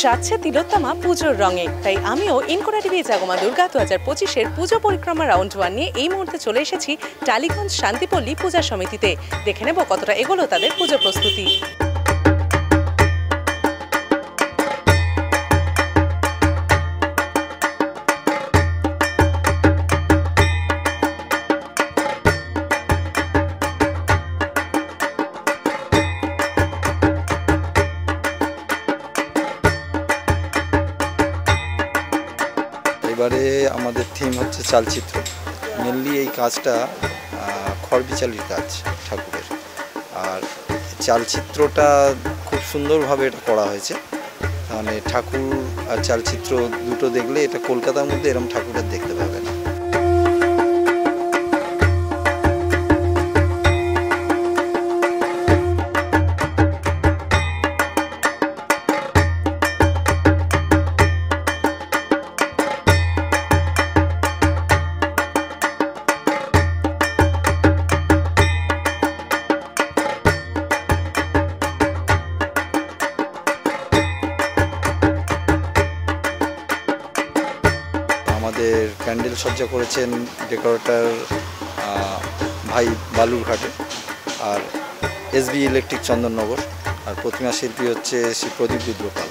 সাজছে তিলোত্তমা পুজোর রঙে, তাই আমিও ইনকোরা টিভি জাগমা দুর্গা 2025-এর পুজো পরিক্রমা রাউন্ড 1 নিয়ে এই মুহূর্তে চলে এসেছি টালিগঞ্জ শান্তিপল্লী পূজা সমিতিতে। দেখে নেব কতটা এগোলো তাদের পুজো প্রস্তুতি। এবারে আমাদের থিম হচ্ছে চালচিত্র। মেনলি এই কাজটা খড়বিচালির কাজ ঠাকুরের, আর চালচিত্রটা খুব সুন্দরভাবে এটা করা হয়েছে। মানে ঠাকুর আর চালচিত্র দুটো দেখলে এটা কলকাতার মধ্যে এরকম ঠাকুরের দেখতে পাবে না। আমাদের প্যান্ডেল সজ্জা করেছেন ডেকোরেটর ভাই বালুরঘাটে, আর এসবি ইলেকট্রিক চন্দননগর, আর প্রতিমা শিল্পী হচ্ছে শ্রী প্রদীপ রুদ্রপাল।